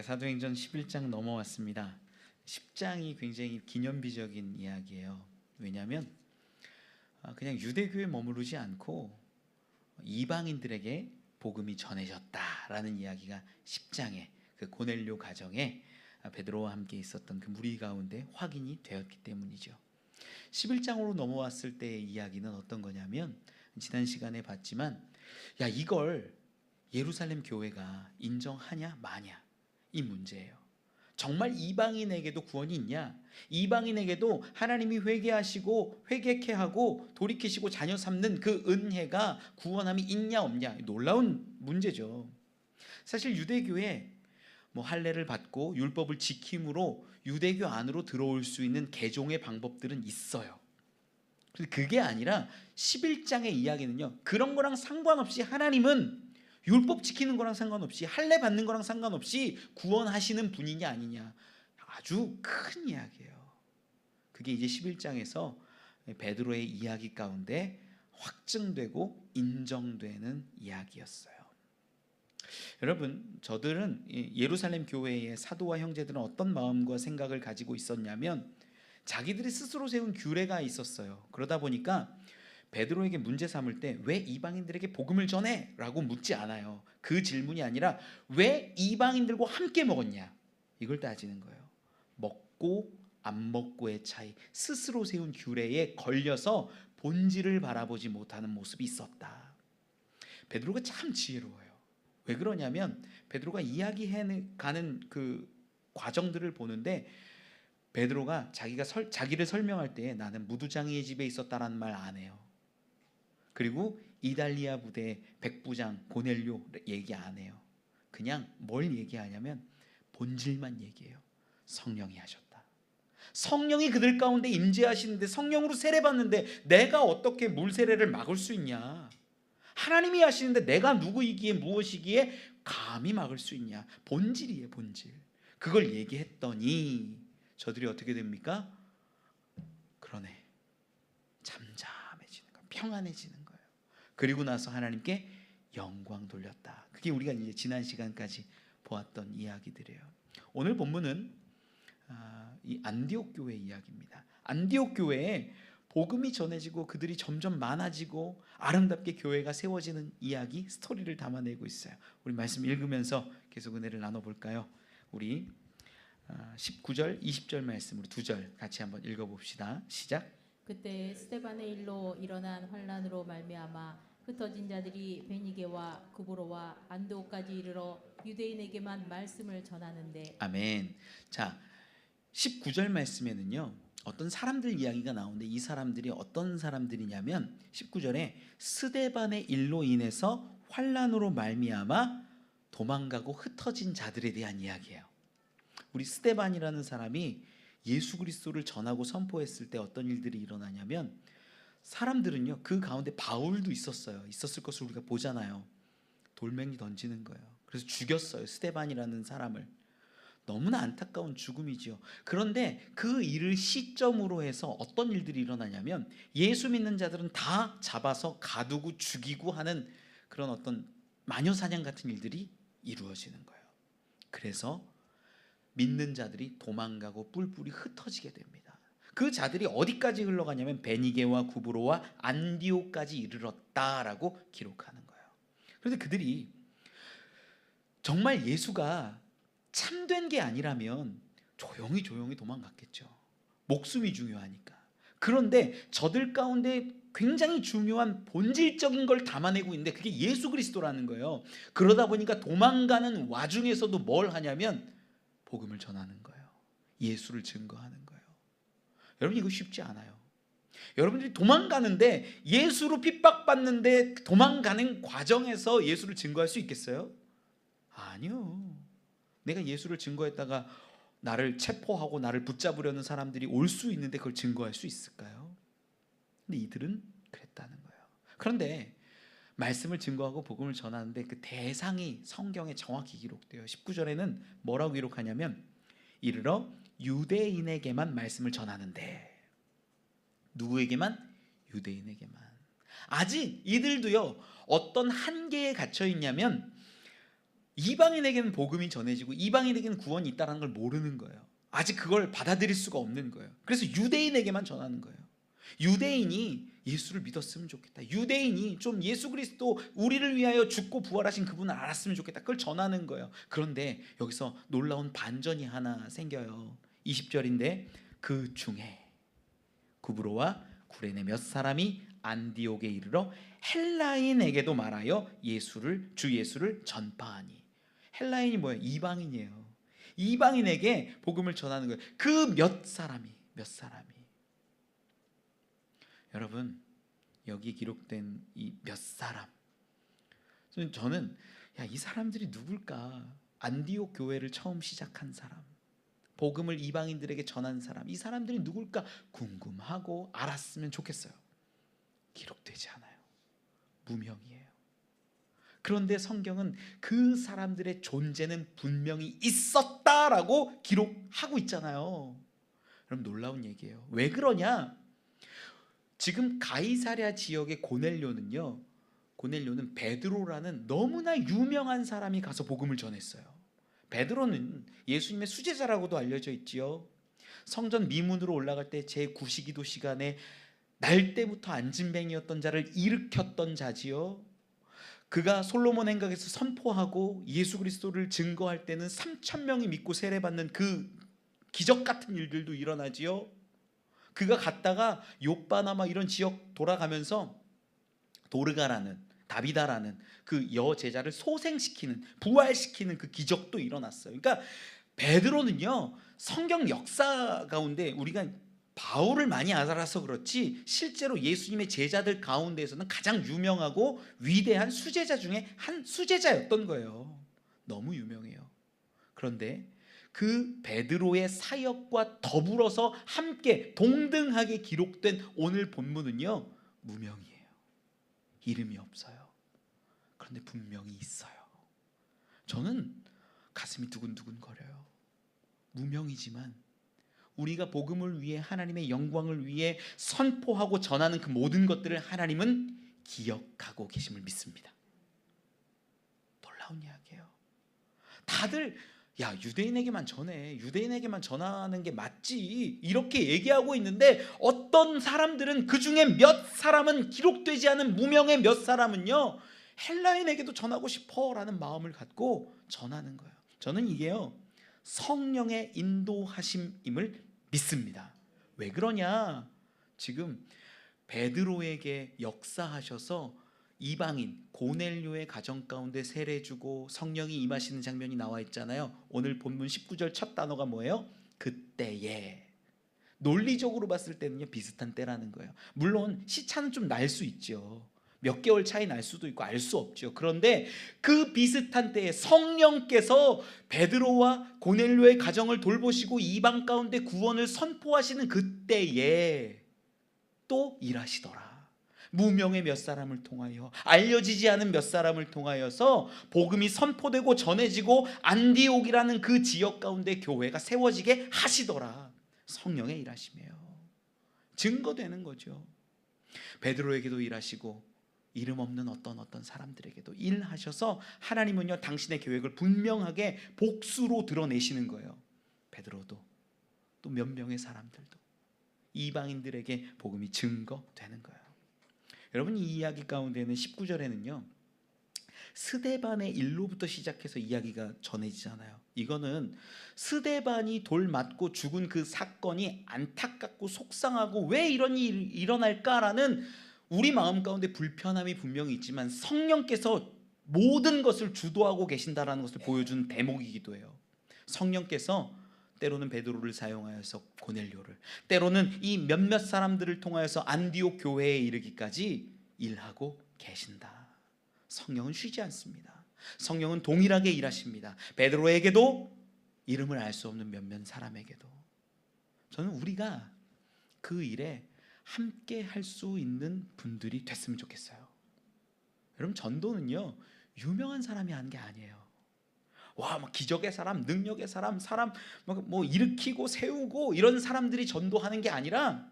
사도행전 11장 넘어왔습니다. 10장이 굉장히 기념비적인 이야기예요. 왜냐하면 그냥 유대교에 머무르지 않고 이방인들에게 복음이 전해졌다라는 이야기가 10장에 그 고넬료 가정에 베드로와 함께 있었던 그 무리 가운데 확인이 되었기 때문이죠. 11장으로 넘어왔을 때의 이야기는 어떤 거냐면, 지난 시간에 봤지만 이걸 예루살렘 교회가 인정하냐 마냐, 이 문제예요. 정말 이방인에게도 구원이 있냐? 이방인에게도 하나님이 회개하시고 회개케 하고 돌이키시고 자녀 삼는 그 은혜가, 구원함이 있냐 없냐, 놀라운 문제죠. 사실 유대교에 할례를 받고 율법을 지킴으로 유대교 안으로 들어올 수 있는 개종의 방법들은 있어요. 그게 아니라 11장의 이야기는요, 그런 거랑 상관없이 하나님은 율법 지키는 거랑 상관없이, 할례 받는 거랑 상관없이 구원하시는 분이냐 아니냐, 아주 큰 이야기예요. 그게 이제 11장에서 베드로의 이야기 가운데 확증되고 인정되는 이야기였어요. 여러분, 저들은 예루살렘 교회의 사도와 형제들은 어떤 마음과 생각을 가지고 있었냐면, 자기들이 스스로 세운 규례가 있었어요. 그러다 보니까 베드로에게 문제 삼을 때 왜 이방인들에게 복음을 전해? 라고 묻지 않아요. 그 질문이 아니라 왜 이방인들과 함께 먹었냐, 이걸 따지는 거예요. 먹고 안 먹고의 차이, 스스로 세운 규례에 걸려서 본질을 바라보지 못하는 모습이 있었다. 베드로가 참 지혜로워요. 왜 그러냐면, 베드로가 이야기해가는 그 과정들을 보는데, 베드로가 자기를 설명할 때 나는 무두장이의 집에 있었다라는 말 안 해요. 그리고 이달리아 부대 백부장 고넬료 얘기 안 해요. 그냥 뭘 얘기하냐면 본질만 얘기해요. 성령이 하셨다. 성령이 그들 가운데 임재하시는데, 성령으로 세례받는데 내가 어떻게 물 세례를 막을 수 있냐? 하나님이 하시는데 내가 누구이기에 무엇이기에 감히 막을 수 있냐? 본질이에요, 본질. 그걸 얘기했더니 저들이 어떻게 됩니까? 그러네, 잠잠해지는 거예요. 평안해지는 거예요. 그리고 나서 하나님께 영광 돌렸다. 그게 우리가 이제 지난 시간까지 보았던 이야기들이에요. 오늘 본문은 이 안디옥 교회 이야기입니다. 안디옥 교회에 복음이 전해지고 그들이 점점 많아지고 아름답게 교회가 세워지는 이야기, 스토리를 담아내고 있어요. 우리 말씀 읽으면서 계속 은혜를 나눠볼까요? 우리 19절, 20절 말씀으로 두 절 같이 한번 읽어봅시다. 시작. 그때 스데반의 일로 일어난 환란으로 말미암아 흩어진 자들이 베니게와 구브로와 안드옥까지 이르러 유대인에게만 말씀을 전하는데. 아멘. 자, 19절 말씀에는요, 어떤 사람들 이야기가 나오는데, 이 사람들이 어떤 사람들이냐면 19절에 스데반의 일로 인해서 환란으로 말미암아 도망가고 흩어진 자들에 대한 이야기예요. 우리 스데반이라는 사람이 예수 그리스도를 전하고 선포했을 때 어떤 일들이 일어나냐면, 사람들은요, 그 가운데 바울도 있었을 것을 우리가 보잖아요. 돌멩이 던지는 거예요. 그래서 죽였어요, 스데반이라는 사람을. 너무나 안타까운 죽음이지요. 그런데 그 일을 시점으로 해서 어떤 일들이 일어나냐면, 예수 믿는 자들은 다 잡아서 가두고 죽이고 하는 그런 어떤 마녀사냥 같은 일들이 이루어지는 거예요. 그래서 믿는 자들이 도망가고 뿔뿔이 흩어지게 됩니다. 그 자들이 어디까지 흘러가냐면 베니게와 구브로와 안디옥까지 이르렀다라고 기록하는 거예요. 그런데 그들이 정말 예수가 참된 게 아니라면 조용히 도망갔겠죠. 목숨이 중요하니까. 그런데 저들 가운데 굉장히 중요한 본질적인 걸 담아내고 있는데, 그게 예수 그리스도라는 거예요. 그러다 보니까 도망가는 와중에서도 뭘 하냐면 복음을 전하는 거예요. 예수를 증거하는 거예요. 여러분, 이거 쉽지 않아요. 여러분들이 도망가는데, 예수로 핍박받는데 도망가는 과정에서 예수를 증거할 수 있겠어요? 아니요. 내가 예수를 증거했다가 나를 체포하고 나를 붙잡으려는 사람들이 올 수 있는데 그걸 증거할 수 있을까요? 근데 이들은 그랬다는 거예요. 그런데 말씀을 증거하고 복음을 전하는데 그 대상이 성경에 정확히 기록돼요. 19절에는 뭐라고 기록하냐면, 이르러 유대인에게만 말씀을 전하는데. 누구에게만? 유대인에게만. 아직 이들도요, 어떤 한계에 갇혀 있냐면, 이방인에게는 복음이 전해지고 이방인에게는 구원이 있다는 걸 모르는 거예요. 아직 그걸 받아들일 수가 없는 거예요. 그래서 유대인에게만 전하는 거예요. 유대인이 예수를 믿었으면 좋겠다. 유대인이 좀 예수 그리스도 우리를 위하여 죽고 부활하신 그분을 알았으면 좋겠다. 그걸 전하는 거예요. 그런데 여기서 놀라운 반전이 하나 생겨요. 20절인데 그 중에 구브로와 구레네 몇 사람이 안디옥에 이르러 헬라인에게도 말하여 주 예수를 전파하니. 헬라인이 뭐예요? 이방인이에요. 이방인에게 복음을 전하는 거예요. 그 몇 사람이 여러분, 여기 기록된 이 몇 사람, 저는 이 사람들이 누굴까? 안디옥 교회를 처음 시작한 사람, 복음을 이방인들에게 전한 사람, 이 사람들이 누굴까 궁금하고 알았으면 좋겠어요. 기록되지 않아요. 무명이에요. 그런데 성경은 그 사람들의 존재는 분명히 있었다라고 기록하고 있잖아요. 여러분, 놀라운 얘기예요. 왜 그러냐? 지금 가이사랴 지역의 고넬료는 베드로라는 너무나 유명한 사람이 가서 복음을 전했어요. 베드로는 예수님의 수제자라고도 알려져 있지요. 성전 미문으로 올라갈 때 제9시기도 시간에 날 때부터 안진뱅이였던 자를 일으켰던 자지요. 그가 솔로몬 행각에서 선포하고 예수 그리스도를 증거할 때는 3,000명이 믿고 세례받는 그 기적 같은 일들도 일어나지요. 그가 갔다가 욥바나 막 이런 지역 돌아가면서 도르가라는, 다비다라는 그 여제자를 소생시키는, 부활시키는 그 기적도 일어났어요. 그러니까 베드로는요, 성경 역사 가운데 우리가 바울을 많이 알아서 그렇지 실제로 예수님의 제자들 가운데에서는 가장 유명하고 위대한 수제자 중에 한 수제자였던 거예요. 너무 유명해요. 그런데 그 베드로의 사역과 더불어서 함께 동등하게 기록된 오늘 본문은요, 무명이에요. 이름이 없어요. 그런데 분명히 있어요. 저는 가슴이 두근두근 거려요. 무명이지만 우리가 복음을 위해, 하나님의 영광을 위해 선포하고 전하는 그 모든 것들을 하나님은 기억하고 계심을 믿습니다. 놀라운 이야기예요. 다들 유대인에게만 전해, 유대인에게만 전하는 게 맞지, 이렇게 얘기하고 있는데 어떤 사람들은, 그 중에 몇 사람은, 기록되지 않은 무명의 몇 사람은요, 헬라인에게도 전하고 싶어라는 마음을 갖고 전하는 거예요. 저는 이게요, 성령의 인도하심임을 믿습니다. 왜 그러냐? 지금 베드로에게 역사하셔서 이방인 고넬료의 가정 가운데 세례 주고 성령이 임하시는 장면이 나와 있잖아요. 오늘 본문 19절 첫 단어가 뭐예요? 그때에. 논리적으로 봤을 때는요, 비슷한 때라는 거예요. 물론 시차는 좀 날 수 있죠. 몇 개월 차이 날 수도 있고 알 수 없죠. 그런데 그 비슷한 때에 성령께서 베드로와 고넬료의 가정을 돌보시고 이방 가운데 구원을 선포하시는 그때에 또 일하시더라. 무명의 몇 사람을 통하여, 알려지지 않은 몇 사람을 통하여서 복음이 선포되고 전해지고 안디옥이라는 그 지역 가운데 교회가 세워지게 하시더라. 성령의 일하심이에요. 증거되는 거죠. 베드로에게도 일하시고 이름 없는 어떤 사람들에게도 일하셔서 하나님은요, 당신의 계획을 분명하게 복수로 드러내시는 거예요. 베드로도 또 몇 명의 사람들도 이방인들에게 복음이 증거되는 거예요. 여러분, 이 이야기 가운데는 19절에는요, 스데반의 일로부터 시작해서 이야기가 전해지잖아요. 이거는 스데반이 돌 맞고 죽은 그 사건이 안타깝고 속상하고 왜 이런 일이 일어날까라는 우리 마음 가운데 불편함이 분명히 있지만 성령께서 모든 것을 주도하고 계신다라는 것을 보여주는 대목이기도 해요. 성령께서 때로는 베드로를 사용하여서 고넬료를, 때로는 이 몇몇 사람들을 통하여서 안디옥 교회에 이르기까지 일하고 계신다. 성령은 쉬지 않습니다. 성령은 동일하게 일하십니다. 베드로에게도, 이름을 알 수 없는 몇몇 사람에게도. 저는 우리가 그 일에 함께 할 수 있는 분들이 됐으면 좋겠어요. 여러분, 전도는요, 유명한 사람이 하는 게 아니에요. 막 기적의 사람, 능력의 사람 뭐 일으키고 세우고 이런 사람들이 전도하는 게 아니라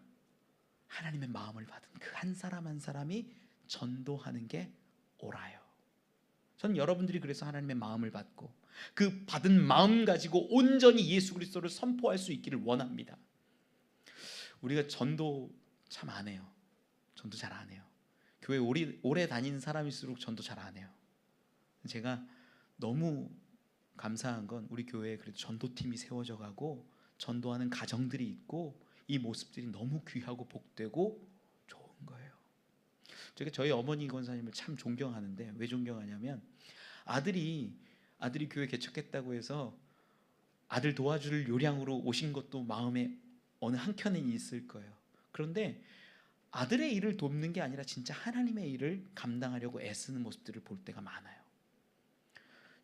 하나님의 마음을 받은 그 한 사람 한 사람이 전도하는 게 옳아요. 전 여러분들이 그래서 하나님의 마음을 받고 그 받은 마음 가지고 온전히 예수 그리스도를 선포할 수 있기를 원합니다. 우리가 전도 참 안 해요. 전도 잘 안 해요. 교회 오래 다니는 사람일수록 전도 잘 안 해요. 제가 너무 감사한 건 우리 교회에 그래도 전도팀이 세워져 가고 전도하는 가정들이 있고 이 모습들이 너무 귀하고 복되고 좋은 거예요. 제가 저희 어머니 권사님을 참 존경하는데 왜 존경하냐면 아들이 교회 개척했다고 해서 아들 도와줄 요량으로 오신 것도 마음에 어느 한켠에는 있을 거예요. 그런데 아들의 일을 돕는 게 아니라 진짜 하나님의 일을 감당하려고 애쓰는 모습들을 볼 때가 많아요.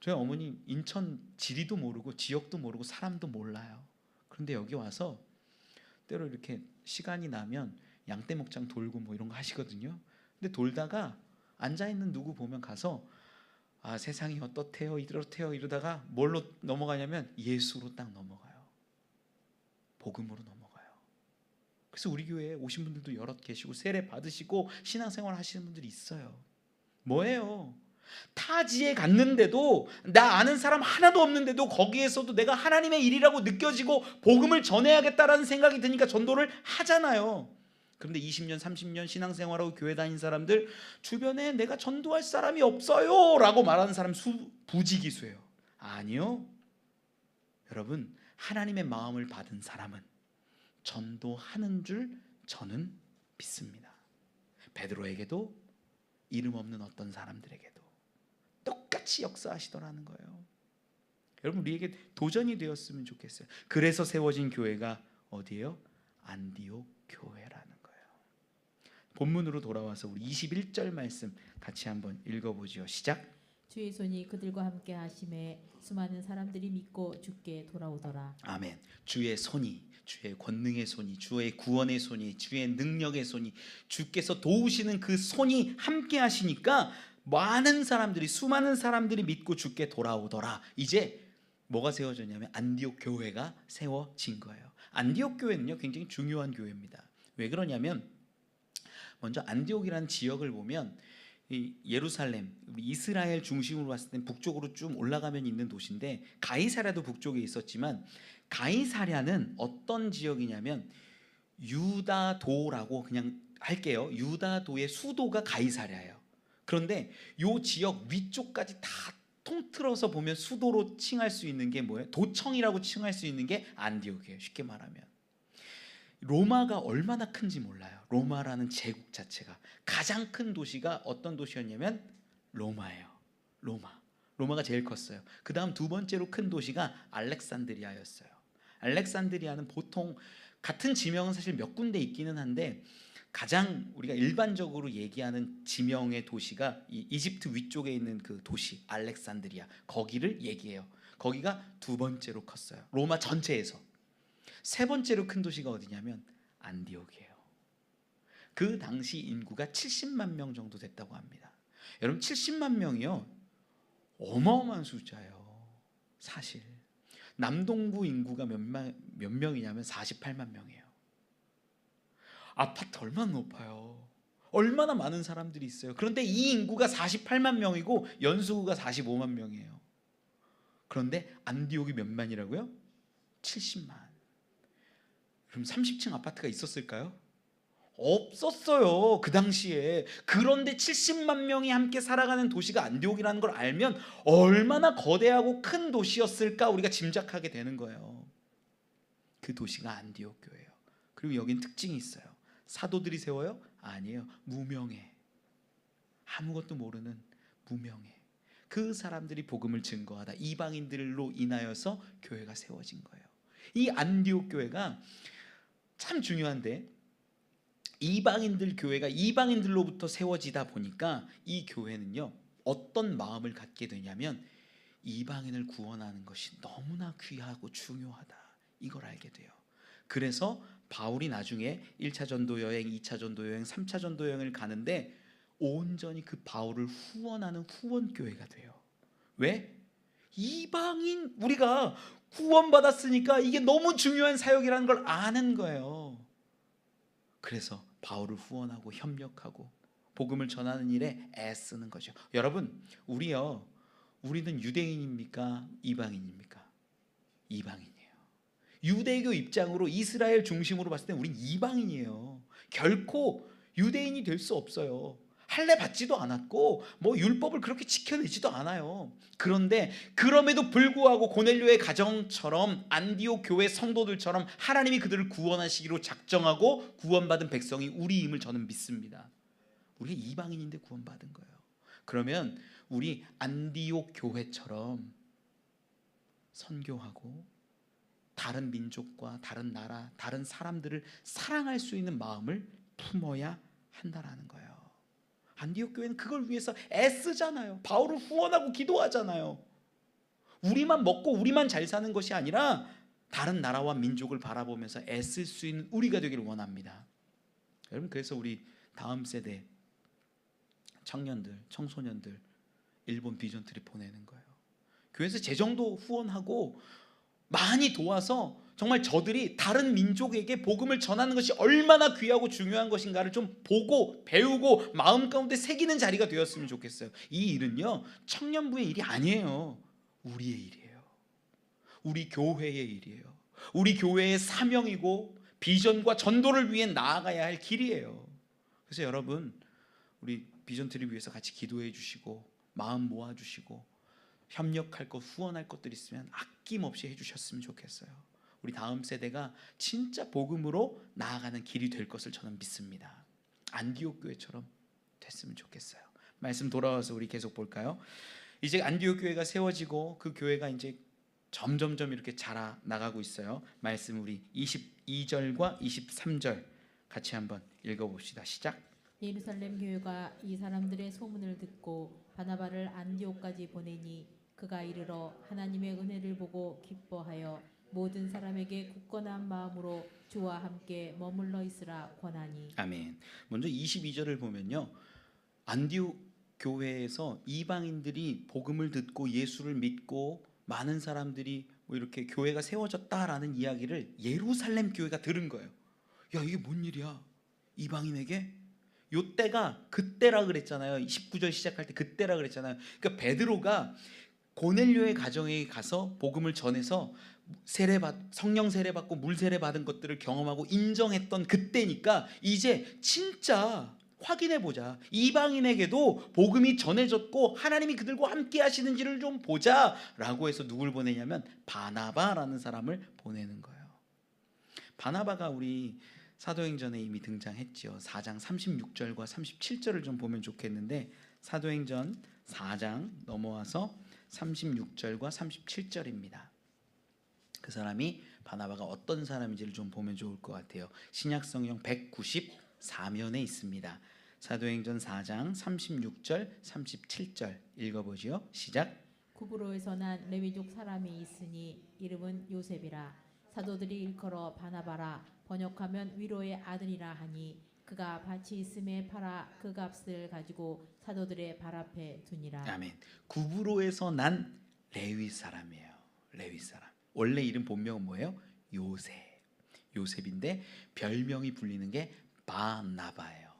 저희 어머니 인천 지리도 모르고 지역도 모르고 사람도 몰라요. 그런데 여기 와서 때로 이렇게 시간이 나면 양떼 목장 돌고 뭐 이런 거 하시거든요. 근데 돌다가 앉아있는 누구 보면 가서 아 세상이 어떻대요 이렇대요 이러다가 뭘로 넘어가냐면 예수로 딱 넘어가요. 복음으로 넘어가요. 그래서 우리 교회에 오신 분들도 여럿 계시고 세례 받으시고 신앙생활 하시는 분들이 있어요. 뭐예요? 타지에 갔는데도 나 아는 사람 하나도 없는데도 거기에서도 내가 하나님의 일이라고 느껴지고 복음을 전해야겠다라는 생각이 드니까 전도를 하잖아요. 그런데 20년 30년 신앙생활하고 교회 다닌 사람들 주변에 내가 전도할 사람이 없어요 라고 말하는 사람 부지기수예요. 아니요. 여러분 하나님의 마음을 받은 사람은 전도하는 줄 저는 믿습니다. 베드로에게도 이름 없는 어떤 사람들에게도 똑같이 역사하시더라는 거예요. 여러분 우리에게 도전이 되었으면 좋겠어요. 그래서 세워진 교회가 어디예요? 안디옥 교회라는 거예요. 본문으로 돌아와서 우리 21절 말씀 같이 한번 읽어보죠. 시작. 주의 손이 그들과 함께 하심에 수많은 사람들이 믿고 주께 돌아오더라. 아멘. 주의 손이, 주의 권능의 손이, 주의 구원의 손이, 주의 능력의 손이, 주께서 도우시는 그 손이 함께 하시니까 수많은 사람들이 믿고 주께 돌아오더라. 이제 뭐가 세워졌냐면 안디옥 교회가 세워진 거예요. 안디옥 교회는요 굉장히 중요한 교회입니다. 왜 그러냐면 먼저 안디옥이라는 지역을 보면 이 예루살렘, 이스라엘 중심으로 봤을 때 북쪽으로 쭉 올라가면 있는 도시인데 가이사랴도 북쪽에 있었지만 가이사랴는 어떤 지역이냐면 유다도라고 그냥 할게요. 유다도의 수도가 가이사랴예요. 그런데 이 지역 위쪽까지 다 통틀어서 보면 수도로 칭할 수 있는 게 뭐예요? 도청이라고 칭할 수 있는 게 안디옥이에요. 쉽게 말하면 로마가 얼마나 큰지 몰라요. 로마라는 제국 자체가 가장 큰 도시가 어떤 도시였냐면 로마예요. 로마가 제일 컸어요. 그 다음 두 번째로 큰 도시가 알렉산드리아였어요. 알렉산드리아는 보통 같은 지명은 사실 몇 군데 있기는 한데 가장 우리가 일반적으로 얘기하는 지명의 도시가 이 이집트 위쪽에 있는 그 도시 알렉산드리아, 거기를 얘기해요. 거기가 두 번째로 컸어요. 로마 전체에서. 세 번째로 큰 도시가 어디냐면 안디옥이에요. 그 당시 인구가 70만 명 정도 됐다고 합니다. 여러분 70만 명이요 어마어마한 숫자예요. 사실 남동부 인구가 몇 명이냐면 48만 명이에요. 아파트 얼마나 높아요. 얼마나 많은 사람들이 있어요. 그런데 이 인구가 48만 명이고 연수구가 45만 명이에요. 그런데 안디옥이 몇 만이라고요? 70만. 그럼 30층 아파트가 있었을까요? 없었어요. 그 당시에. 그런데 70만 명이 함께 살아가는 도시가 안디옥이라는 걸 알면 얼마나 거대하고 큰 도시였을까 우리가 짐작하게 되는 거예요. 그 도시가 안디옥 교회예요. 그리고 여긴 특징이 있어요. 사도들이 세워요? 아니에요. 무명해. 아무것도 모르는 무명해. 그 사람들이 복음을 증거하다 이방인들로 인하여서 교회가 세워진 거예요. 이 안디옥 교회가 참 중요한데 이방인들 교회가 이방인들로부터 세워지다 보니까 이 교회는요 어떤 마음을 갖게 되냐면 이방인을 구원하는 것이 너무나 귀하고 중요하다 이걸 알게 돼요. 그래서 바울이 나중에 1차 전도 여행, 2차 전도 여행, 3차 전도 여행을 가는데 온전히 그 바울을 후원하는 후원교회가 돼요. 왜? 이방인 우리가 구원받았으니까 이게 너무 중요한 사역이라는 걸 아는 거예요. 그래서 바울을 후원하고 협력하고 복음을 전하는 일에 애쓰는 거죠. 여러분, 우리는 유대인입니까? 이방인입니까? 이방인이에요. 유대교 입장으로 이스라엘 중심으로 봤을 때 우린 이방인이에요. 결코 유대인이 될 수 없어요. 할례 받지도 않았고 뭐 율법을 그렇게 지켜내지도 않아요. 그런데 그럼에도 불구하고 고넬료의 가정처럼 안디옥 교회 성도들처럼 하나님이 그들을 구원하시기로 작정하고 구원받은 백성이 우리임을 저는 믿습니다. 우리가 이방인인데 구원받은 거예요. 그러면 우리 안디옥 교회처럼 선교하고 다른 민족과 다른 나라, 다른 사람들을 사랑할 수 있는 마음을 품어야 한다라는 거예요. 안디옥 교회는 그걸 위해서 애쓰잖아요. 바울을 후원하고 기도하잖아요. 우리만 먹고 우리만 잘 사는 것이 아니라 다른 나라와 민족을 바라보면서 애쓸 수 있는 우리가 되기를 원합니다. 여러분, 그래서 우리 다음 세대 청년들, 청소년들 일본 비전 트립 보내는 거예요. 교회에서 재정도 후원하고 많이 도와서 정말 저들이 다른 민족에게 복음을 전하는 것이 얼마나 귀하고 중요한 것인가를 좀 보고 배우고 마음 가운데 새기는 자리가 되었으면 좋겠어요. 이 일은요, 청년부의 일이 아니에요. 우리의 일이에요. 우리 교회의 일이에요. 우리 교회의 사명이고 비전과 전도를 위해 나아가야 할 길이에요. 그래서 여러분, 우리 비전 트립 위해서 같이 기도해 주시고 마음 모아 주시고 협력할 것, 후원할 것들 있으면 아낌없이 해주셨으면 좋겠어요. 우리 다음 세대가 진짜 복음으로 나아가는 길이 될 것을 저는 믿습니다. 안디옥 교회처럼 됐으면 좋겠어요. 말씀 돌아와서 우리 계속 볼까요? 이제 안디옥 교회가 세워지고 그 교회가 이제 점점점 이렇게 자라 나가고 있어요. 말씀 우리 22절과 23절 같이 한번 읽어봅시다. 시작. 예루살렘 교회가 이 사람들의 소문을 듣고 바나바를 안디옥까지 보내니 그가 이르러 하나님의 은혜를 보고 기뻐하여 모든 사람에게 굳건한 마음으로 주와 함께 머물러 있으라 권하니. 아멘. 먼저 22절을 보면요, 안디옥 교회에서 이방인들이 복음을 듣고 예수를 믿고 많은 사람들이 뭐 이렇게 교회가 세워졌다라는 이야기를 예루살렘 교회가 들은 거예요. 야, 이게 뭔 일이야? 이방인에게? 요 때가 그때라 그랬잖아요. 19절 시작할 때 그때라 그랬잖아요. 그러니까 베드로가 고넬료의 가정에 가서 복음을 전해서 성령 세례 받고 물 세례 받은 것들을 경험하고 인정했던 그때니까 이제 진짜 확인해 보자. 이방인에게도 복음이 전해졌고 하나님이 그들과 함께 하시는지를 좀 보자라고 해서 누굴 보내냐면 바나바라는 사람을 보내는 거예요. 바나바가 우리 사도행전에 이미 등장했죠. 4장 36절과 37절을 좀 보면 좋겠는데, 사도행전 4장 넘어와서 36절과 37절입니다. 그 사람이 바나바가 어떤 사람인지를 좀 보면 좋을 것 같아요. 신약성경 194면에 있습니다. 사도행전 4장 36절 37절 읽어보지요. 시작. 구브로에서 난 레위족 사람이 있으니 이름은 요셉이라. 사도들이 일컬어 바나바라, 번역하면 위로의 아들이라 하니 그가 밭이 있음에 팔아 그 값을 가지고 사도들의 발 앞에 두니라. 아멘. 구브로에서 난 레위 사람이에요. 레위 사람. 원래 이름 본명은 뭐예요? 요셉. 요셉인데 별명이 불리는 게 바나바예요.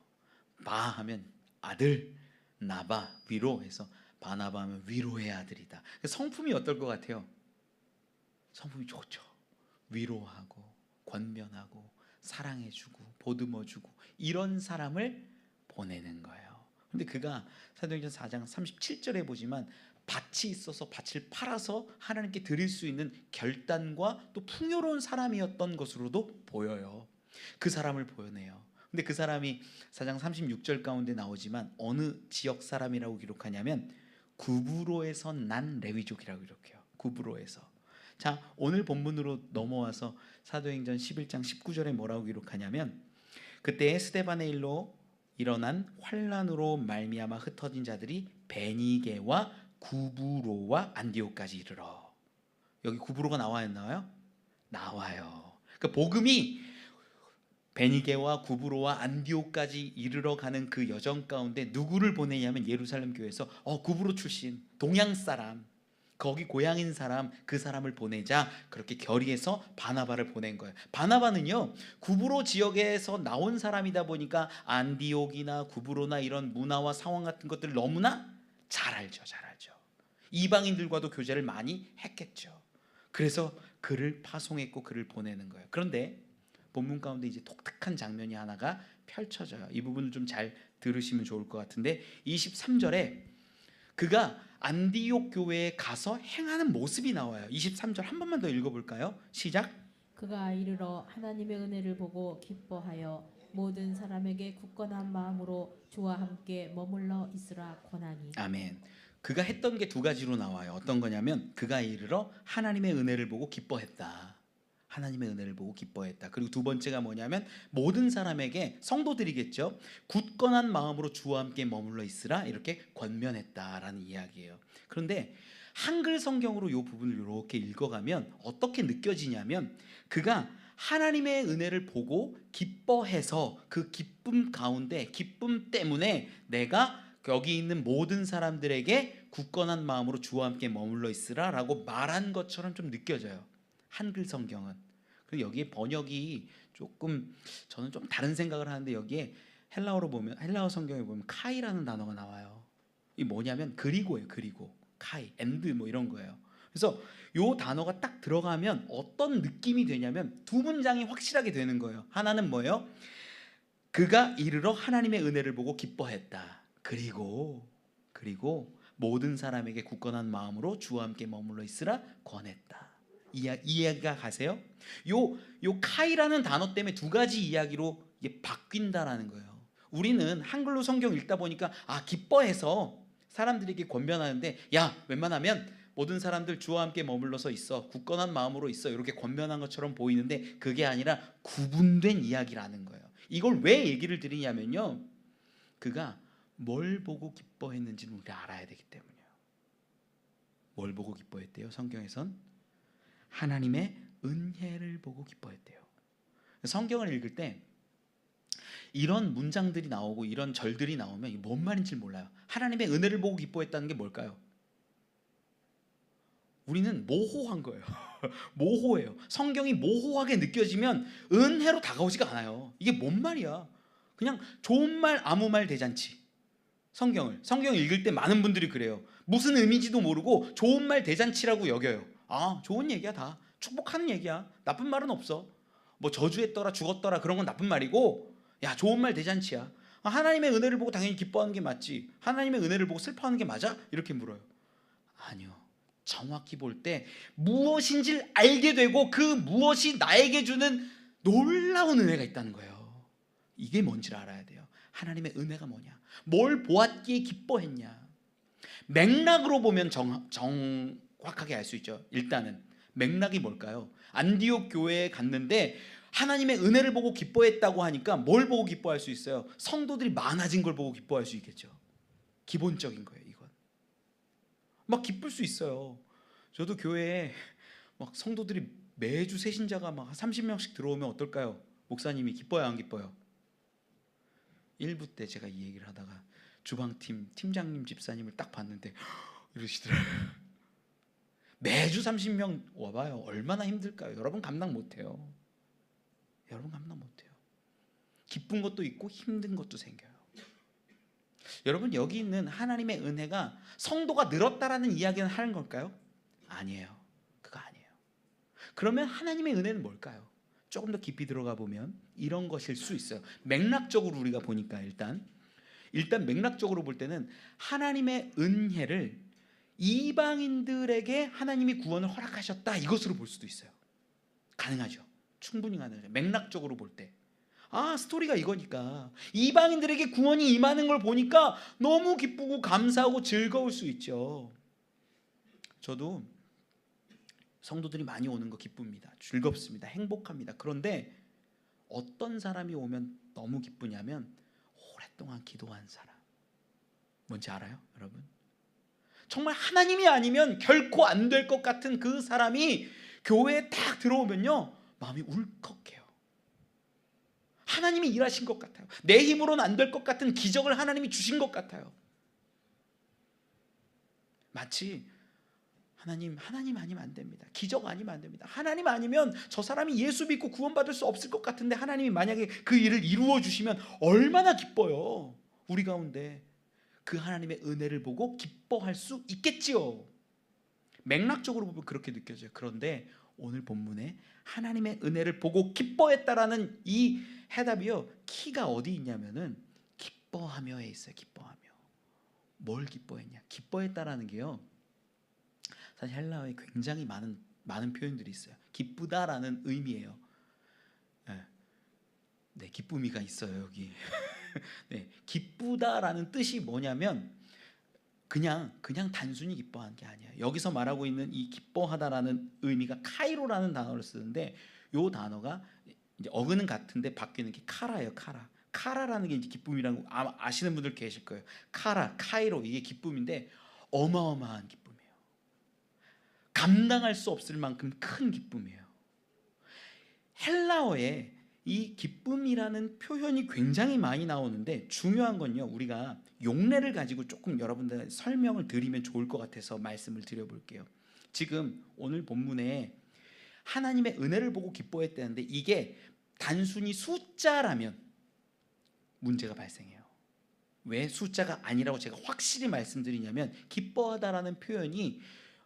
바 하면 아들, 나바 위로해서 바나바 하면 위로의 아들이다. 성품이 어떨 것 같아요? 성품이 좋죠. 위로하고 권면하고 사랑해주고 보듬어주고 이런 사람을 보내는 거예요. 근데 그가 사도행전 4장 37절에 보지만 밭이 있어서 밭을 팔아서 하나님께 드릴 수 있는 결단과 또 풍요로운 사람이었던 것으로도 보여요. 그 사람을 보여내요. 근데 그 사람이 4장 36절 가운데 나오지만 어느 지역 사람이라고 기록하냐면 구브로에서 난 레위족이라고 기록해요. 구브로에서. 자, 오늘 본문으로 넘어와서 사도행전 11장 19절에 뭐라고 기록하냐면 그때 스데반의 일로 일어난 환란으로 말미암아 흩어진 자들이 베니게와 구브로와 안디옥까지 이르러. 여기 구브로가 나와요, 안 나와요? 나와요. 그러니까 복음이 베니게와 구브로와 안디옥까지 이르러 가는 그 여정 가운데 누구를 보내냐면 예루살렘 교회에서 구브로 출신 동양 사람, 거기 고향인 사람, 그 사람을 보내자. 그렇게 결의해서 바나바를 보낸 거예요. 바나바는요, 구브로 지역에서 나온 사람이다 보니까 안디옥이나 구브로나 이런 문화와 상황 같은 것들 너무나 잘 알죠. 잘 알죠. 이방인들과도 교제를 많이 했겠죠. 그래서 그를 파송했고 그를 보내는 거예요. 그런데 본문 가운데 이제 독특한 장면이 하나가 펼쳐져요. 이 부분을 좀 잘 들으시면 좋을 것 같은데, 23절에 그가 안디옥 교회에 가서 행하는 모습이 나와요. 23절 한 번만 더 읽어볼까요? 시작. 그가 이르러 하나님의 은혜를 보고 기뻐하여 모든 사람에게 굳건한 마음으로 주와 함께 머물러 있으라 권하니. 아멘. 그가 했던 게 두 가지로 나와요. 어떤 거냐면 그가 이르러 하나님의 은혜를 보고 기뻐했다. 하나님의 은혜를 보고 기뻐했다. 그리고 두 번째가 뭐냐면 모든 사람에게, 성도들이겠죠, 굳건한 마음으로 주와 함께 머물러 있으라 이렇게 권면했다라는 이야기예요. 그런데 한글 성경으로 이 부분을 이렇게 읽어가면 어떻게 느껴지냐면 그가 하나님의 은혜를 보고 기뻐해서 그 기쁨 가운데, 기쁨 때문에 내가 여기 있는 모든 사람들에게 굳건한 마음으로 주와 함께 머물러 있으라 라고 말한 것처럼 좀 느껴져요. 한글 성경은. 그리고 여기에 번역이 조금, 저는 좀 다른 생각을 하는데, 여기에 헬라어로 보면, 헬라어 성경에 보면 카이라는 단어가 나와요. 이 뭐냐면 그리고예요. 그리고 카이, 엔드 뭐 이런 거예요. 그래서 요 단어가 딱 들어가면 어떤 느낌이 되냐면 두 문장이 확실하게 되는 거예요. 하나는 뭐예요? 그가 이르러 하나님의 은혜를 보고 기뻐했다. 그리고 모든 사람에게 굳건한 마음으로 주와 함께 머물러 있으라 권했다. 이해가 가세요? 요 카이라는 단어 때문에 두 가지 이야기로 이게 바뀐다라는 거예요. 우리는 한글로 성경 읽다 보니까 기뻐해서 사람들에게 권면하는데, 야, 웬만하면 모든 사람들 주와 함께 머물러서 있어, 굳건한 마음으로 있어, 이렇게 권면한 것처럼 보이는데 그게 아니라 구분된 이야기라는 거예요. 이걸 왜 얘기를 드리냐면요, 그가 뭘 보고 기뻐했는지는 우리가 알아야 되기 때문이에요. 뭘 보고 기뻐했대요? 성경에선 하나님의 은혜를 보고 기뻐했대요. 성경을 읽을 때 이런 문장들이 나오고 이런 절들이 나오면 이게 뭔 말인지 몰라요. 하나님의 은혜를 보고 기뻐했다는 게 뭘까요? 우리는 모호한 거예요. 모호해요. 성경이 모호하게 느껴지면 은혜로 다가오지가 않아요. 이게 뭔 말이야? 그냥 좋은 말 아무 말 대잔치. 성경을 읽을 때 많은 분들이 그래요. 무슨 의미인지도 모르고 좋은 말 대잔치라고 여겨요. 좋은 얘기야. 다 축복하는 얘기야. 나쁜 말은 없어. 뭐 저주했더라 죽었더라 그런 건 나쁜 말이고, 야, 좋은 말 대잔치야. 하나님의 은혜를 보고 당연히 기뻐하는 게 맞지, 하나님의 은혜를 보고 슬퍼하는 게 맞아? 이렇게 물어요. 아니요. 정확히 볼 때 무엇인지를 알게 되고 그 무엇이 나에게 주는 놀라운 은혜가 있다는 거예요. 이게 뭔지를 알아야 돼요. 하나님의 은혜가 뭐냐, 뭘 보았기에 기뻐했냐. 맥락으로 보면 정확하게 알 수 있죠. 일단은 맥락이 뭘까요? 안디옥 교회에 갔는데 하나님의 은혜를 보고 기뻐했다고 하니까 뭘 보고 기뻐할 수 있어요? 성도들이 많아진 걸 보고 기뻐할 수 있겠죠. 기본적인 거예요. 이건 막 기쁠 수 있어요. 저도 교회에 막 성도들이 매주 새신자가 막 30명씩 들어오면 어떨까요? 목사님이 기뻐요, 안 기뻐요? 1부 때 제가 이 얘기를 하다가 주방팀 팀장님 집사님을 딱 봤는데 이러시더라고요. 매주 30명 와봐요. 얼마나 힘들까요? 여러분 감당 못해요. 여러분 감당 못해요. 기쁜 것도 있고 힘든 것도 생겨요. 여러분, 여기 있는 하나님의 은혜가 성도가 늘었다라는 이야기는 하는 걸까요? 아니에요. 그거 아니에요. 그러면 하나님의 은혜는 뭘까요? 조금 더 깊이 들어가 보면 이런 것일 수 있어요. 맥락적으로 우리가 보니까 일단 맥락적으로 볼 때는 하나님의 은혜를 이방인들에게 하나님이 구원을 허락하셨다, 이것으로 볼 수도 있어요. 가능하죠. 충분히 가능하죠. 맥락적으로 볼 때. 스토리가 이거니까 이방인들에게 구원이 임하는 걸 보니까 너무 기쁘고 감사하고 즐거울 수 있죠. 저도 성도들이 많이 오는 거 기쁩니다. 즐겁습니다. 행복합니다. 그런데 어떤 사람이 오면 너무 기쁘냐면 오랫동안 기도한 사람. 뭔지 알아요, 여러분? 정말 하나님이 아니면 결코 안 될 것 같은 그 사람이 교회에 딱 들어오면요, 마음이 울컥해요. 하나님이 일하신 것 같아요. 내 힘으로는 안 될 것 같은 기적을 하나님이 주신 것 같아요. 마치 하나님 아니면 안 됩니다. 기적 아니면 안 됩니다. 하나님 아니면 저 사람이 예수 믿고 구원받을 수 없을 것 같은데 하나님이 만약에 그 일을 이루어 주시면 얼마나 기뻐요. 우리 가운데 그 하나님의 은혜를 보고 기뻐할 수 있겠지요. 맥락적으로 보면 그렇게 느껴져요. 그런데 오늘 본문에 하나님의 은혜를 보고 기뻐했다라는 이 해답이요, 키가 어디 있냐면은 기뻐하며에 있어요. 기뻐하며. 뭘 기뻐했냐? 기뻐했다라는 게요, 사실 헬라어에 굉장히 많은 표현들이 있어요. 기쁘다라는 의미예요. 네, 기쁨이가 있어요 여기. 네, 기쁘다라는 뜻이 뭐냐면 그냥 단순히 기뻐하는 게 아니에요. 여기서 말하고 있는 이 기뻐하다라는 의미가 카이로라는 단어를 쓰는데, 요 단어가 이제 어근은 같은데 바뀌는 게 카라예요. 카라라는 게 이제 기쁨이라는 거 아마 아시는 분들 계실 거예요. 카이로, 이게 기쁨인데 어마어마한 기쁨이에요. 감당할 수 없을 만큼 큰 기쁨이에요. 헬라어에 이 기쁨이라는 표현이 굉장히 많이 나오는데, 중요한 건요, 우리가 용례를 가지고 조금 여러분들 설명을 드리면 좋을 것 같아서 말씀을 드려볼게요. 지금 오늘 본문에 하나님의 은혜를 보고 기뻐했다는데, 이게 단순히 숫자라면 문제가 발생해요. 왜 숫자가 아니라고 제가 확실히 말씀드리냐면, 기뻐하다라는 표현이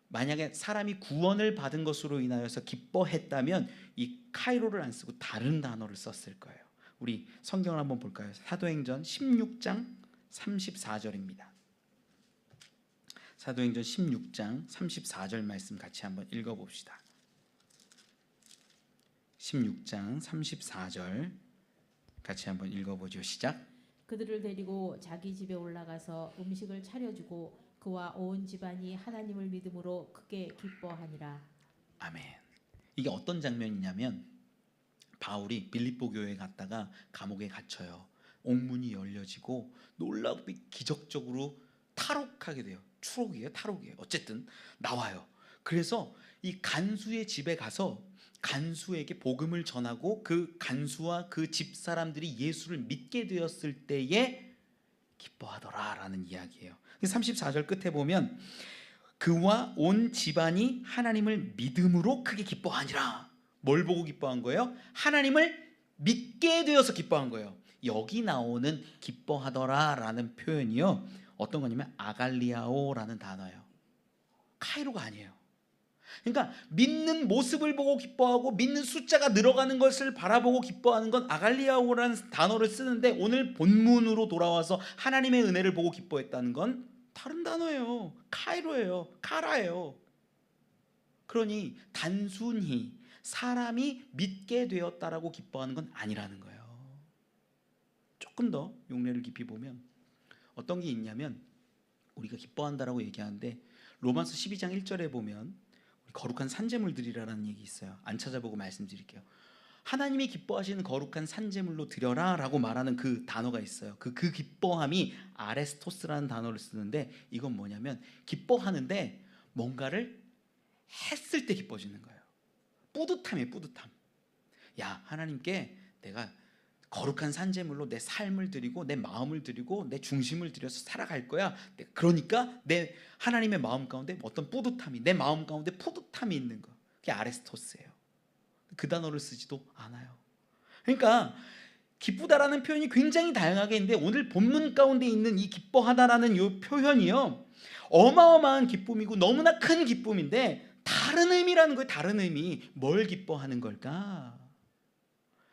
만약에 사람이 구원을 받은 것으로 인하여서 기뻐했다면 이 카이로를 안 쓰고 다른 단어를 썼을 거예요. 우리 성경을 한번 볼까요? 사도행전 16장 34절입니다. 사도행전 16장 34절 말씀 같이 한번 읽어봅시다. 16장 34절 같이 한번 읽어보죠. 시작. 그들을 데리고 자기 집에 올라가서 음식을 차려주고 그와 온 집안이 하나님을 믿음으로 크게 기뻐하니라. 아멘. 이게 어떤 장면이냐면, 바울이 빌립보 교회에 갔다가 감옥에 갇혀요. 옥문이 열려지고 놀랍게 기적적으로 탈옥하게 돼요. 탈옥이에요. 어쨌든 나와요. 그래서 이 간수의 집에 가서 간수에게 복음을 전하고 그 간수와 그 집 사람들이 예수를 믿게 되었을 때에 기뻐하더라라는 이야기예요. 34절 끝에 보면 그와 온 집안이 하나님을 믿음으로 크게 기뻐하니라. 뭘 보고 기뻐한 거예요? 하나님을 믿게 되어서 기뻐한 거예요. 여기 나오는 기뻐하더라라는 표현이요, 어떤 거냐면 아갈리아오라는 단어예요. 카이로가 아니에요. 그러니까 믿는 모습을 보고 기뻐하고 믿는 숫자가 늘어가는 것을 바라보고 기뻐하는 건 아갈리아오라는 단어를 쓰는데, 오늘 본문으로 돌아와서 하나님의 은혜를 보고 기뻐했다는 건 다른 단어예요. 카이로예요. 카라예요. 그러니 단순히 사람이 믿게 되었다라고 기뻐하는 건 아니라는 거예요. 조금 더 용례를 깊이 보면 어떤 게 있냐면, 우리가 기뻐한다라고 얘기하는데 로마서 12장 1절에 보면 거룩한 산제물 드리라라는 얘기 있어요. 안 찾아보고 말씀드릴게요. 하나님이 기뻐하시는 거룩한 산제물로 드려라 라고 말하는 그 단어가 있어요. 그 기뻐함이 아레스토스라는 단어를 쓰는데, 이건 뭐냐면 기뻐하는데 뭔가를 했을 때 기뻐지는 거예요. 뿌듯함이에요. 뿌듯함. 야, 하나님께 내가 거룩한 산제물로 내 삶을 드리고 내 마음을 드리고 내 중심을 들여서 살아갈 거야. 그러니까 내 하나님의 마음 가운데 어떤 뿌듯함이, 내 마음 가운데 뿌듯함이 있는 거, 그게 아레스토스예요. 그 단어를 쓰지도 않아요. 그러니까 기쁘다라는 표현이 굉장히 다양하게 있는데, 오늘 본문 가운데 있는 이 기뻐하다라는 이 표현이요, 어마어마한 기쁨이고 너무나 큰 기쁨인데 다른 의미라는 거예요. 다른 의미. 뭘 기뻐하는 걸까?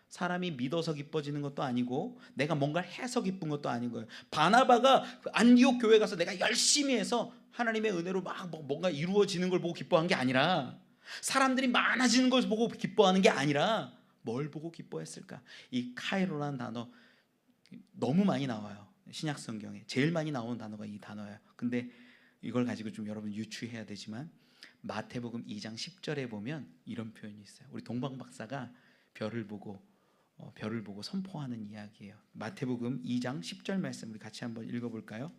사람이 믿어서 기뻐지는 것도 아니고 내가 뭔가를 해서 기쁜 것도 아닌 거예요. 바나바가 안디옥 교회 가서 내가 열심히 해서 하나님의 은혜로 막 뭔가 이루어지는 걸 보고 기뻐한 게 아니라, 사람들이 많아지는 걸 보고 기뻐하는 게 아니라 뭘 보고 기뻐했을까? 이 카이로라는 단어 너무 많이 나와요. 신약 성경에 제일 많이 나오는 단어가 이 단어예요. 근데 이걸 가지고 좀 여러분 유추해야 되지만, 마태복음 2장 10절에 보면 이런 표현이 있어요. 우리 동방 박사가 별을 보고 선포하는 이야기예요. 마태복음 2장 10절 말씀 우리 같이 한번 읽어볼까요?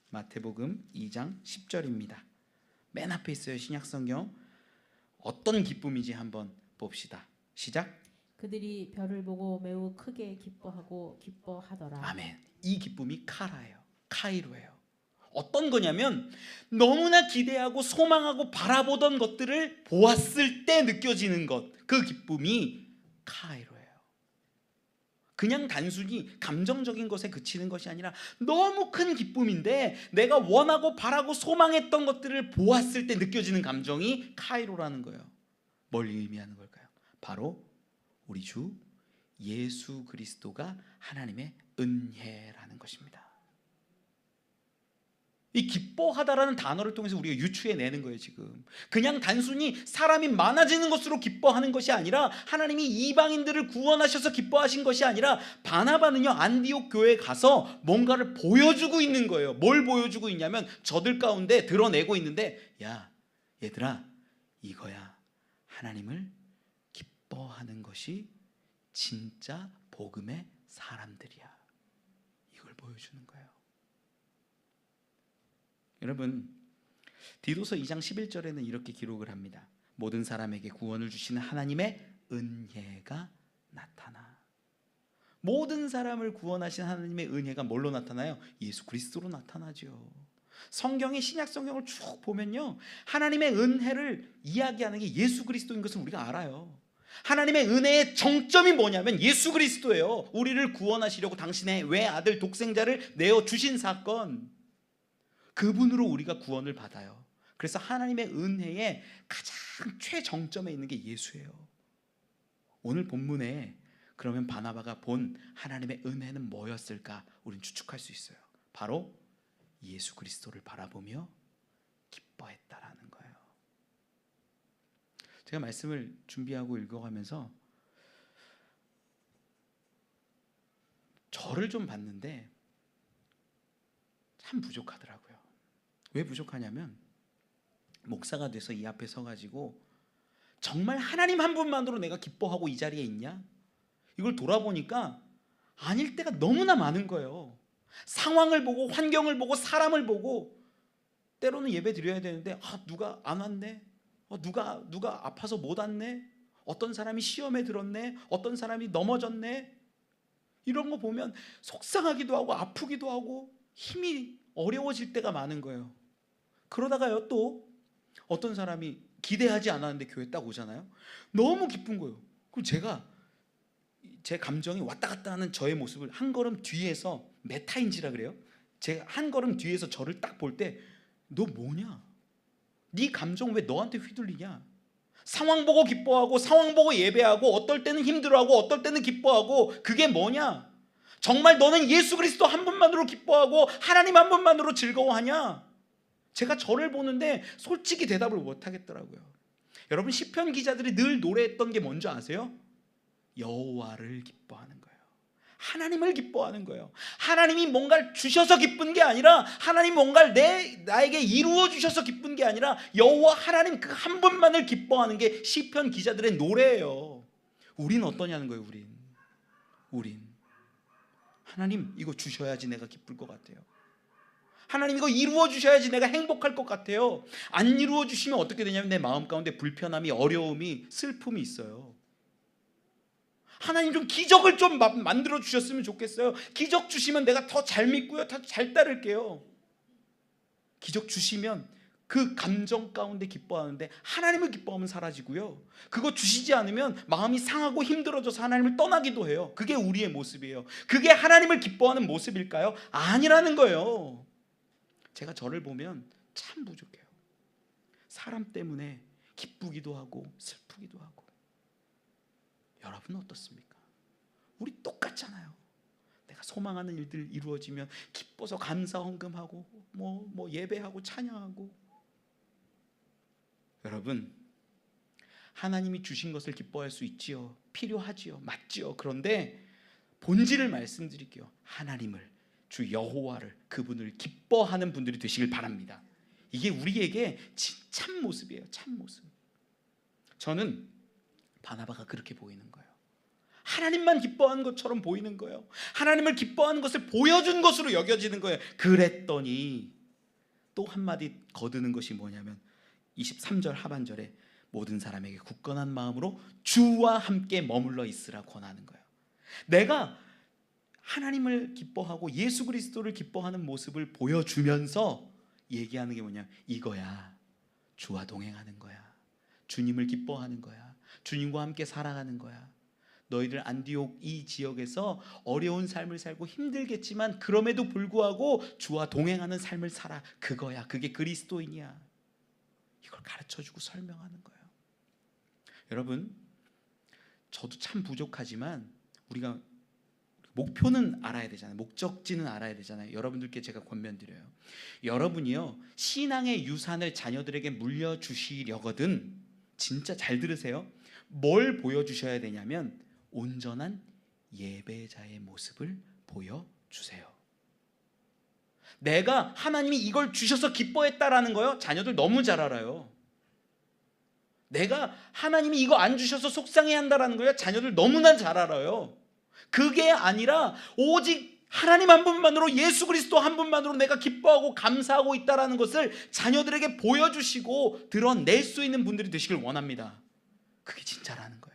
마태복음 2장 10절입니다. 맨 앞에 있어요. 신약성경. 어떤 기쁨인지 한번 봅시다. 시작. 그들이 별을 보고 매우 크게 기뻐하고 기뻐하더라. 아멘. 이 기쁨이 카라예요. 카이로예요. 어떤 거냐면 너무나 기대하고 소망하고 바라보던 것들을 보았을 때 느껴지는 것, 그 기쁨이 카이로예요. 그냥 단순히 감정적인 것에 그치는 것이 아니라 너무 큰 기쁨인데 내가 원하고 바라고 소망했던 것들을 보았을 때 느껴지는 감정이 카이로라는 거예요. 뭘 의미하는 걸까요? 바로 우리 주 예수 그리스도가 하나님의 은혜라는 것입니다. 이 기뻐하다라는 단어를 통해서 우리가 유추해내는 거예요. 지금 그냥 단순히 사람이 많아지는 것으로 기뻐하는 것이 아니라 하나님이 이방인들을 구원하셔서 기뻐하신 것이 아니라 바나바는요 안디옥 교회에 가서 뭔가를 보여주고 있는 거예요. 뭘 보여주고 있냐면 저들 가운데 드러내고 있는데, 야 얘들아, 이거야 하나님을 기뻐하는 것이 진짜 복음의 사람들이야. 이걸 보여주는 거예요. 여러분, 디도서 2장 11절에는 이렇게 기록을 합니다. 모든 사람에게 구원을 주시는 하나님의 은혜가 나타나. 모든 사람을 구원하신 하나님의 은혜가 뭘로 나타나요? 예수 그리스도로 나타나죠. 성경의 신약 성경을 쭉 보면요, 하나님의 은혜를 이야기하는 게 예수 그리스도인 것을 우리가 알아요. 하나님의 은혜의 정점이 뭐냐면 예수 그리스도예요. 우리를 구원하시려고 당신의 외아들 독생자를 내어주신 사건, 그분으로 우리가 구원을 받아요. 그래서 하나님의 은혜의 가장 최정점에 있는 게 예수예요. 오늘 본문에 그러면 바나바가 본 하나님의 은혜는 뭐였을까? 우리는 추측할 수 있어요. 바로 예수 그리스도를 바라보며 기뻐했다라는 거예요. 제가 말씀을 준비하고 읽어가면서 저를 좀 봤는데 참 부족하더라고요. 왜 부족하냐면 목사가 돼서 이 앞에 서가지고 정말 하나님 한 분만으로 내가 기뻐하고 이 자리에 있냐? 이걸 돌아보니까 아닐 때가 너무나 많은 거예요. 상황을 보고 환경을 보고 사람을 보고 때로는 예배 드려야 되는데 누가 안 왔네? 누가 아파서 못 왔네? 어떤 사람이 시험에 들었네? 어떤 사람이 넘어졌네? 이런 거 보면 속상하기도 하고 아프기도 하고 힘이 어려워질 때가 많은 거예요. 그러다가요 또 어떤 사람이 기대하지 않았는데 교회 딱 오잖아요. 너무 기쁜 거예요. 그럼 제가 제 감정이 왔다 갔다 하는 저의 모습을 한 걸음 뒤에서, 메타인지라 그래요. 제가 한 걸음 뒤에서 저를 딱 볼 때 너 뭐냐? 네 감정 왜 너한테 휘둘리냐? 상황 보고 기뻐하고 상황 보고 예배하고 어떨 때는 힘들어하고 어떨 때는 기뻐하고 그게 뭐냐? 정말 너는 예수 그리스도 한 분만으로 기뻐하고 하나님 한 분만으로 즐거워하냐? 제가 저를 보는데 솔직히 대답을 못 하겠더라고요. 여러분, 시편 기자들이 늘 노래했던 게 뭔지 아세요? 여호와를 기뻐하는 거예요. 하나님을 기뻐하는 거예요. 하나님이 뭔가를 주셔서 기쁜 게 아니라, 하나님 뭔가를 나에게 이루어 주셔서 기쁜 게 아니라 여호와 하나님 그 한 분만을 기뻐하는 게 시편 기자들의 노래예요. 우린 어떠냐는 거예요. 우린 하나님 이거 주셔야지 내가 기쁠 것 같아요. 하나님 이거 이루어 주셔야지 내가 행복할 것 같아요. 안 이루어 주시면 어떻게 되냐면 내 마음 가운데 불편함이, 어려움이, 슬픔이 있어요. 하나님 좀 기적을 좀 만들어 주셨으면 좋겠어요. 기적 주시면 내가 더 잘 믿고요, 더 잘 따를게요. 기적 주시면 그 감정 가운데 기뻐하는데 하나님을 기뻐하면 사라지고요, 그거 주시지 않으면 마음이 상하고 힘들어져서 하나님을 떠나기도 해요. 그게 우리의 모습이에요. 그게 하나님을 기뻐하는 모습일까요? 아니라는 거예요. 제가 저를 보면 참 부족해요. 사람 때문에 기쁘기도 하고 슬프기도 하고. 여러분은 어떻습니까? 우리 똑같잖아요. 내가 소망하는 일들 이루어지면 기뻐서 감사 헌금하고 뭐 예배하고 찬양하고. 여러분, 하나님이 주신 것을 기뻐할 수 있지요. 필요하지요. 맞지요. 그런데 본질을 말씀드릴게요. 하나님을, 주 여호와를, 그분을 기뻐하는 분들이 되시길 바랍니다. 이게 우리에게 참 모습이에요. 참 모습. 저는 바나바가 그렇게 보이는 거예요. 하나님만 기뻐하는 것처럼 보이는 거예요. 하나님을 기뻐하는 것을 보여준 것으로 여겨지는 거예요. 그랬더니 또 한마디 거드는 것이 뭐냐면 23절 하반절에 모든 사람에게 굳건한 마음으로 주와 함께 머물러 있으라 권하는 거예요. 내가 하나님을 기뻐하고 예수 그리스도를 기뻐하는 모습을 보여주면서 얘기하는 게 뭐냐, 이거야. 주와 동행하는 거야. 주님을 기뻐하는 거야. 주님과 함께 살아가는 거야. 너희들 안디옥 이 지역에서 어려운 삶을 살고 힘들겠지만 그럼에도 불구하고 주와 동행하는 삶을 살아. 그거야. 그게 그리스도인이야. 이걸 가르쳐주고 설명하는 거예요. 여러분, 저도 참 부족하지만 우리가 목표는 알아야 되잖아요. 목적지는 알아야 되잖아요. 여러분들께 제가 권면드려요. 여러분이요, 신앙의 유산을 자녀들에게 물려주시려거든 진짜 잘 들으세요. 뭘 보여주셔야 되냐면 온전한 예배자의 모습을 보여주세요. 내가 하나님이 이걸 주셔서 기뻐했다라는 거요, 자녀들 너무 잘 알아요. 내가 하나님이 이거 안 주셔서 속상해한다라는 거요, 자녀들 너무나 잘 알아요. 그게 아니라 오직 하나님 한 분만으로, 예수 그리스도 한 분만으로 내가 기뻐하고 감사하고 있다라는 것을 자녀들에게 보여주시고 드러낼 수 있는 분들이 되시길 원합니다. 그게 진짜라는 거예요.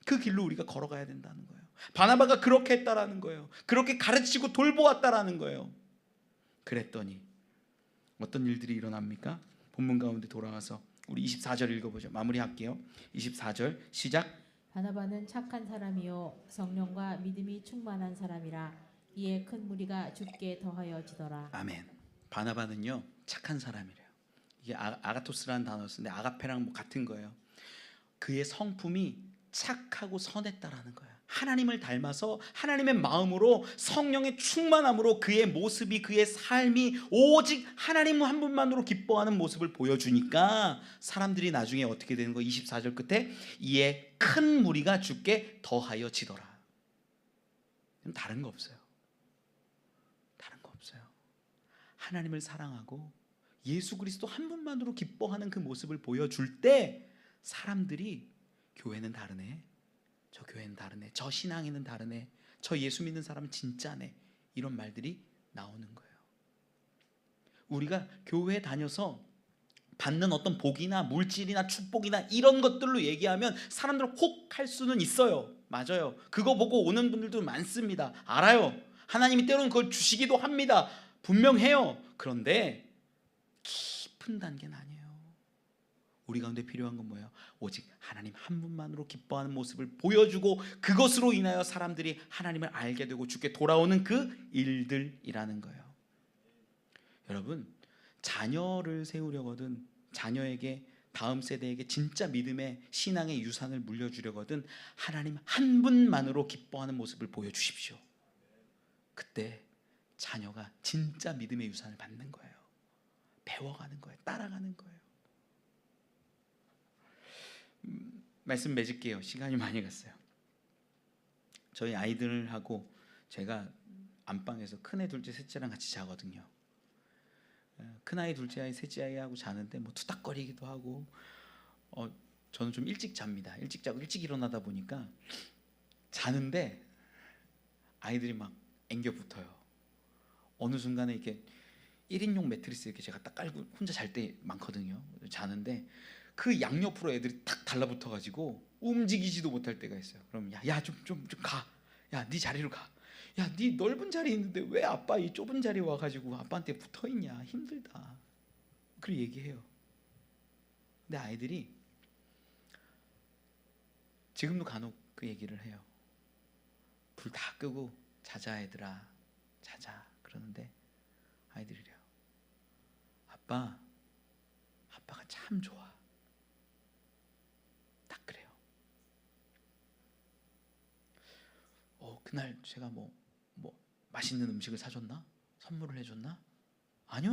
그 길로 우리가 걸어가야 된다는 거예요. 바나바가 그렇게 했다라는 거예요. 그렇게 가르치고 돌보았다라는 거예요. 그랬더니 어떤 일들이 일어납니까? 본문 가운데 돌아와서 우리 24절 읽어보죠. 마무리할게요. 24절 시작. 바나바는 착한 사람이요 성령과 믿음이 충만한 사람이라 이에 큰 무리가 주께 더하여지더라. 아멘. 바나바는요 착한 사람이래요. 이게 아가토스라는 단어 쓰는데 아가페랑 뭐 같은 거예요. 그의 성품이 착하고 선했다라는 거야. 하나님을 닮아서 하나님의 마음으로 성령의 충만함으로 그의 모습이, 그의 삶이 오직 하나님 한 분만으로 기뻐하는 모습을 보여주니까 사람들이 나중에 어떻게 되는 거? 24절 끝에 이에 큰 무리가 주께 더하여 지더라. 다른 거 없어요. 다른 거 없어요. 하나님을 사랑하고 예수 그리스도 한 분만으로 기뻐하는 그 모습을 보여줄 때 사람들이 교회는 다르네, 저 교회는 다르네, 저 신앙인은 다르네, 저 예수 믿는 사람은 진짜네, 이런 말들이 나오는 거예요. 우리가 교회 다녀서 받는 어떤 복이나 물질이나 축복이나 이런 것들로 얘기하면 사람들 혹 할 수는 있어요. 맞아요. 그거 보고 오는 분들도 많습니다. 알아요. 하나님이 때로는 그걸 주시기도 합니다. 분명해요. 그런데 깊은 단계는 아니에요. 우리 가운데 필요한 건 뭐예요? 오직 하나님 한 분만으로 기뻐하는 모습을 보여주고 그것으로 인하여 사람들이 하나님을 알게 되고 주께 돌아오는 그 일들이라는 거예요. 여러분, 자녀를 세우려거든, 자녀에게, 다음 세대에게 진짜 믿음의 신앙의 유산을 물려주려거든 하나님 한 분만으로 기뻐하는 모습을 보여주십시오. 그때 자녀가 진짜 믿음의 유산을 받는 거예요. 배워가는 거예요. 따라가는 거예요. 말씀 맺을게요. 시간이 많이 갔어요. 저희 아이들하고 제가 안방에서 큰애, 둘째, 셋째랑 같이 자거든요. 큰아이, 둘째아이, 셋째아이하고 자는데 뭐 투닥거리기도 하고 저는 좀 일찍 잡니다. 일찍 자고 일찍 일어나다 보니까 자는데 아이들이 막 앵겨 붙어요. 어느 순간에 이렇게 1인용 매트리스 이렇게 제가 딱 깔고 혼자 잘 때 많거든요. 자는데 그 양옆으로 애들이 탁 달라붙어 가지고 움직이지도 못할 때가 있어요. 그럼 야 좀 가. 야 네 자리로 가. 야 네 넓은 자리 있는데 왜 아빠 이 좁은 자리 와 가지고 아빠한테 붙어 있냐. 힘들다. 그렇게 얘기해요. 근데 아이들이 지금도 간혹 그 얘기를 해요. 불 다 끄고 자자 얘들아. 자자. 그러는데 아이들이 이래요. 아빠가 참 좋아. 딱 그래요. 그날 제가 뭐 맛있는 음식을 사줬나? 선물을 해줬나? 아니요.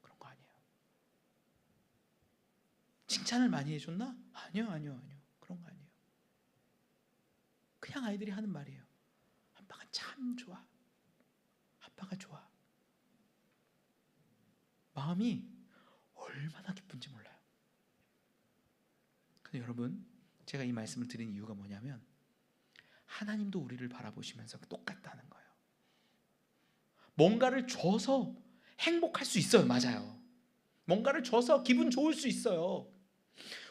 그런 거 아니에요. 칭찬을 많이 해줬나? 아니요. 그런 거 아니에요. 그냥 아이들이 하는 말이에요. 아빠가 참 좋아. 아빠가 좋아. 마음이 얼마나 기쁜지 몰라요. 근데 여러분, 제가 이 말씀을 드린 이유가 뭐냐면 하나님도 우리를 바라보시면서 똑같다는 거예요. 뭔가를 줘서 행복할 수 있어요. 맞아요. 뭔가를 줘서 기분 좋을 수 있어요.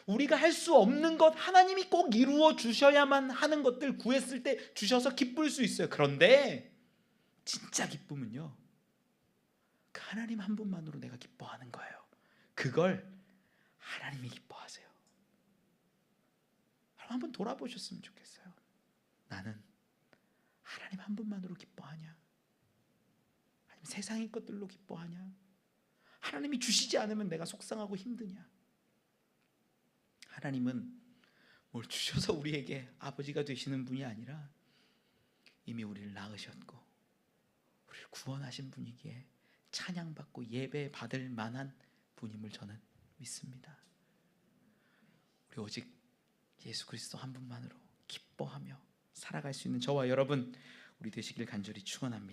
우리가 할 수 없는 것 하나님이 꼭 이루어 주셔야만 하는 것들 구했을 때 주셔서 기쁠 수 있어요. 그런데 진짜 기쁨은요, 그 하나님 한 분만으로 내가 기뻐하는 거예요. 그걸 하나님이 기뻐하세요. 한번 돌아보셨으면 좋겠어요. 나는 하나님 한 분만으로 기뻐하냐? 아니면 세상의 것들로 기뻐하냐? 하나님이 주시지 않으면 내가 속상하고 힘드냐? 하나님은 뭘 주셔서 우리에게 아버지가 되시는 분이 아니라 이미 우리를 낳으셨고 우리를 구원하신 분이기에 찬양받고 예배받을 만한 분임을 저는 믿습니다. 우리 오직 예수 그리스도 한 분만으로 기뻐하며 살아갈 수 있는 저와 여러분 우리 되시길 간절히 축원합니다.